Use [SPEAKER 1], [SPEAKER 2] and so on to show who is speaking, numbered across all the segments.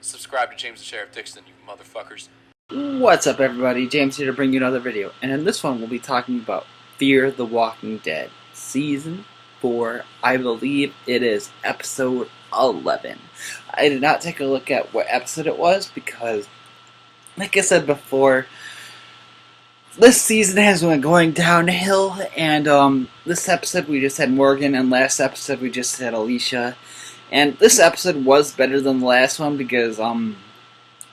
[SPEAKER 1] subscribe to James the Sheriff Dixon, you motherfuckers.
[SPEAKER 2] What's up, everybody? James here to bring you another video, and in this one we'll be talking about Fear the Walking Dead Season 4. I believe it is episode 11. I did not take a look at what episode it was because, like I said before, this season has been going downhill, and this episode we just had Morgan, and last episode we just had Alicia. And this episode was better than the last one because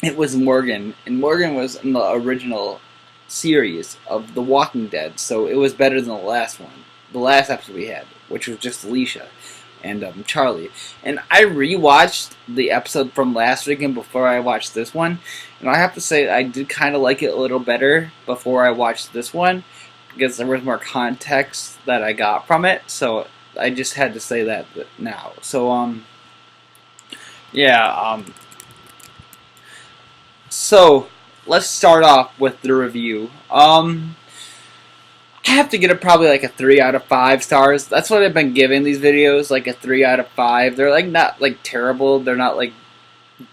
[SPEAKER 2] it was Morgan, and Morgan was in the original series of The Walking Dead, so it was better than the last one, the last episode we had, which was just Alicia and Charlie. And I rewatched the episode from last weekend before I watched this one, and I have to say I did kind of like it a little better before I watched this one because there was more context that I got from it. So I just had to say that now. So yeah. So let's start off with the review. I have to get it probably like a 3 out of 5 stars. That's what I've been giving these videos, like a 3 out of 5. They're like not like terrible. They're not like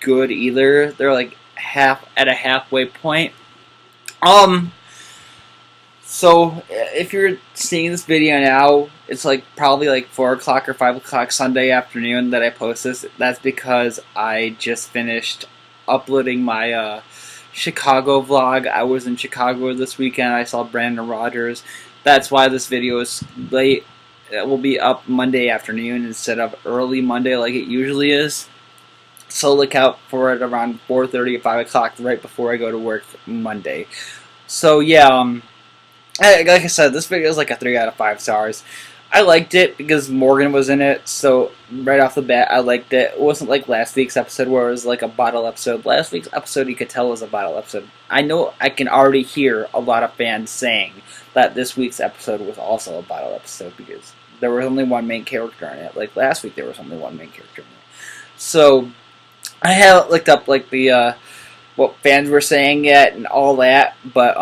[SPEAKER 2] good either. They're like at a halfway point. So if you're seeing this video now, it's like probably like 4 o'clock or 5 o'clock Sunday afternoon that I post this. That's because I just finished uploading my Chicago vlog. I was in Chicago this weekend. I saw Brandon Rogers. That's why this video is late. It will be up Monday afternoon instead of early Monday like it usually is. So look out for it around 4:30 or 5 o'clock right before I go to work Monday. So yeah, like I said, this video is like a 3 out of 5 stars. I liked it because Morgan was in it, so right off the bat, I liked it. It wasn't like last week's episode where it was like a bottle episode. Last week's episode, you could tell was a bottle episode. I know I can already hear a lot of fans saying that this week's episode was also a bottle episode because there was only one main character in it. Like last week, there was only one main character in it. So I haven't looked up like the what fans were saying yet and all that, but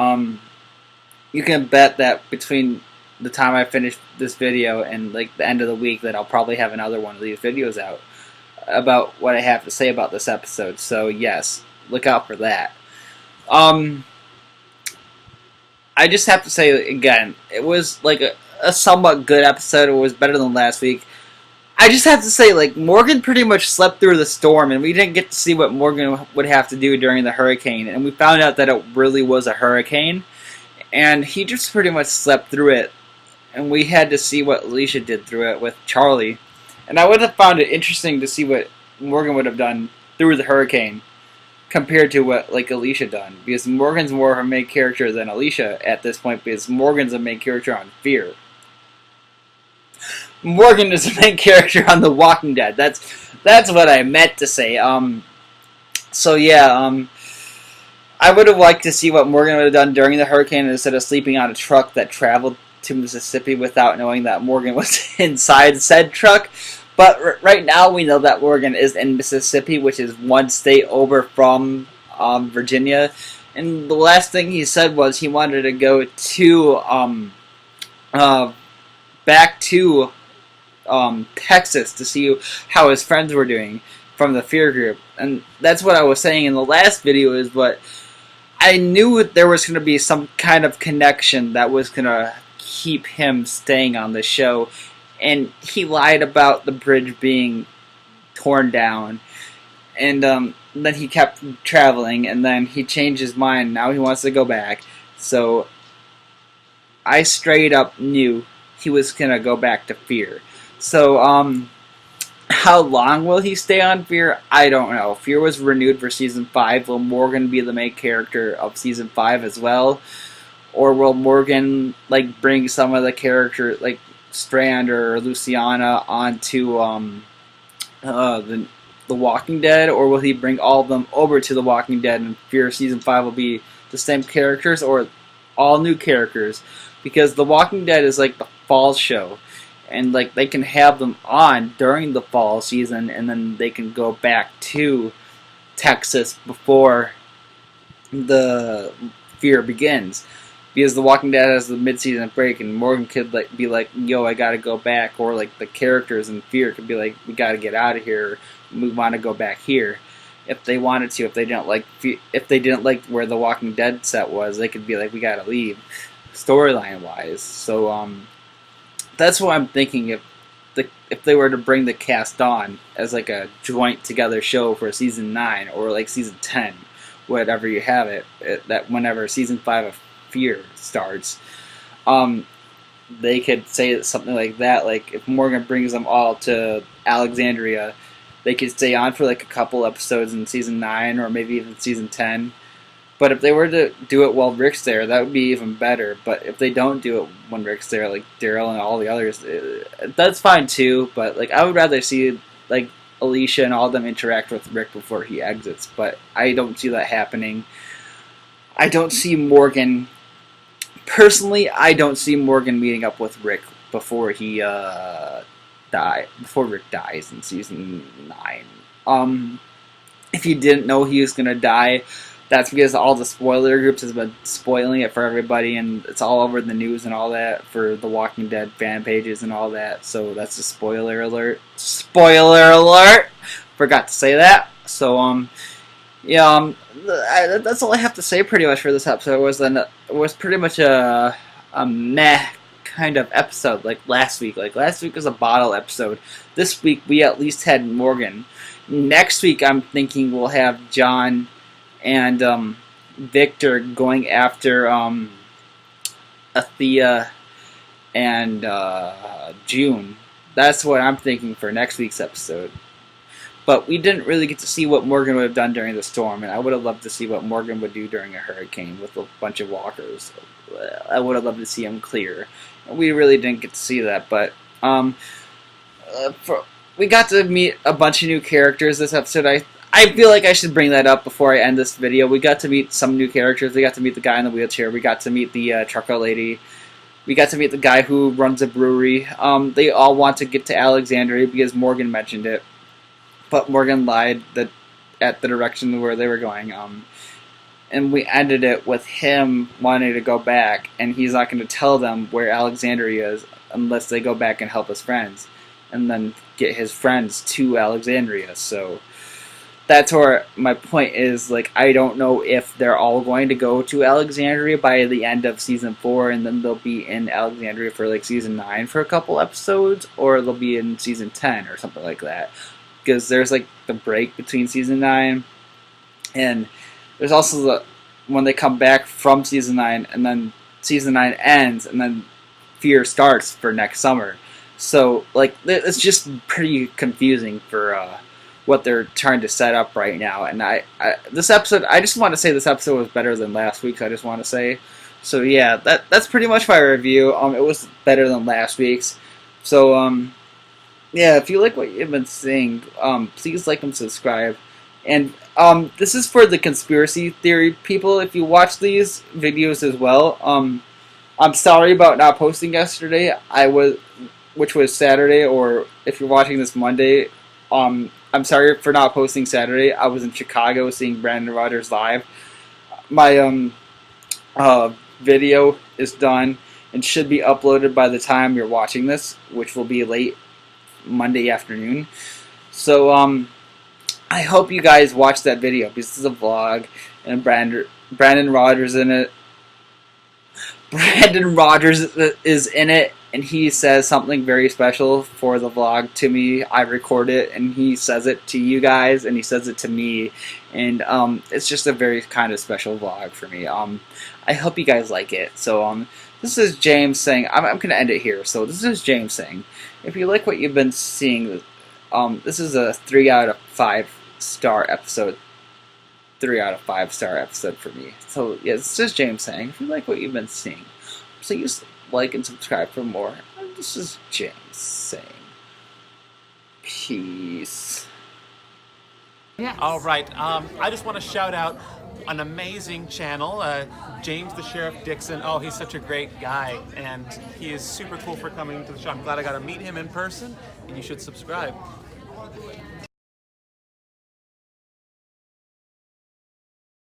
[SPEAKER 2] you can bet that between the time I finish this video and like the end of the week that I'll probably have another one of these videos out about what I have to say about this episode. So yes, look out for that. I just have to say again, it was like a somewhat good episode. It was better than last week. I just have to say, like, Morgan pretty much slept through the storm, and we didn't get to see what Morgan would have to do during the hurricane, and we found out that it really was a hurricane, and he just pretty much slept through it, and we had to see what Alicia did through it with Charlie, and I would have found it interesting to see what Morgan would have done through the hurricane compared to what, like, Alicia done, because Morgan's more of a main character than Alicia at this point, because Morgan's a main character on Fear. Morgan is the main character on The Walking Dead. That's what I meant to say. So yeah, I would have liked to see what Morgan would have done during the hurricane instead of sleeping on a truck that traveled to Mississippi without knowing that Morgan was inside said truck. But right now we know that Morgan is in Mississippi, which is one state over from Virginia. And the last thing he said was he wanted to go to back to Texas to see how his friends were doing from the Fear group, and that's what I was saying in the last video. Is what I knew there was going to be some kind of connection that was going to keep him staying on the show, and he lied about the bridge being torn down, and then he kept traveling, and then he changed his mind. Now he wants to go back, so I straight up knew he was going to go back to Fear. So, how long will he stay on Fear? I don't know. Fear was renewed for Season 5. Will Morgan be the main character of Season 5 as well? Or will Morgan, like, bring some of the characters, like Strand or Luciana, onto the Walking Dead? Or will he bring all of them over to The Walking Dead and Fear Season 5 will be the same characters or all new characters? Because The Walking Dead is like the fall show. And like they can have them on during the fall season, and then they can go back to Texas before the Fear begins. Because The Walking Dead has the mid-season break, and Morgan could like be like, "Yo, I gotta go back," or like the characters in Fear could be like, "We gotta get out of here. We want to go back here." if they wanted to. If they didn't like where the Walking Dead set was, they could be like, we gotta leave, storyline wise. So that's what I'm thinking. If they were to bring the cast on as like a joint together show for season 9 or like season 10, whatever you have that whenever season 5 of Fear starts, they could say something like that. Like if Morgan brings them all to Alexandria, they could stay on for like a couple episodes in season 9 or maybe even season 10. But if they were to do it while Rick's there, that would be even better. But if they don't do it when Rick's there, like Daryl and all the others, that's fine too. But like I would rather see like Alicia and all of them interact with Rick before he exits. But I don't see that happening. I don't see Morgan. Personally, I don't see Morgan meeting up with Rick before he before Rick dies in season 9. If you didn't know he was gonna die, that's because all the spoiler groups has been spoiling it for everybody, and it's all over the news and all that for the Walking Dead fan pages and all that. So that's a spoiler alert. Spoiler alert! Forgot to say that. So yeah, that's all I have to say pretty much for this episode. It was pretty much a meh kind of episode like last week. Like last week was a bottle episode. This week we at least had Morgan. Next week I'm thinking we'll have John and Victor going after Athea and June. That's what I'm thinking for next week's episode. But we didn't really get to see what Morgan would have done during the storm, and I would have loved to see what Morgan would do during a hurricane with a bunch of walkers. I would have loved to see him clear. We really didn't get to see that, but we got to meet a bunch of new characters this episode. I feel like I should bring that up before I end this video. We got to meet some new characters. We got to meet the guy in the wheelchair. We got to meet the trucker lady. We got to meet the guy who runs a brewery. They all want to get to Alexandria because Morgan mentioned it. But Morgan lied at the direction where they were going. And we ended it with him wanting to go back. And he's not going to tell them where Alexandria is unless they go back and help his friends. And then get his friends to Alexandria. So that's where my point is, like, I don't know if they're all going to go to Alexandria by the end of season 4 and then they'll be in Alexandria for like season 9 for a couple episodes, or they'll be in season 10 or something like that, because there's like the break between season 9 and there's also when they come back from season 9 and then season 9 ends and then Fear starts for next summer. So like it's just pretty confusing for what they're trying to set up right now. And this episode, I just want to say this episode was better than last week's. I just want to say. So yeah, that's pretty much my review. It was better than last week's. So yeah, if you like what you've been seeing, please like and subscribe. And this is for the conspiracy theory people. If you watch these videos as well, I'm sorry about not posting yesterday. Which was Saturday, or if you're watching this Monday, I'm sorry for not posting Saturday. I was in Chicago seeing Brandon Rogers live. My video is done and should be uploaded by the time you're watching this, which will be late Monday afternoon. So I hope you guys watch that video because this is a vlog and Brandon Rogers in it. Brandon Rogers is in it, and he says something very special for the vlog to me. I record it, and he says it to you guys, and he says it to me, and it's just a very kind of special vlog for me. I hope you guys like it. So this is James saying, I'm going to end it here. So this is James saying, if you like what you've been seeing, this is a 3 out of 5 star episode. 3 out of 5 star episode for me. So yeah, this is James saying, if you like what you've been seeing, please like and subscribe for more. And this is James saying, peace.
[SPEAKER 3] Yeah. All right. I just want to shout out an amazing channel, James the Sheriff Dixon. Oh, he's such a great guy, and he is super cool for coming to the show. I'm glad I got to meet him in person, and you should subscribe.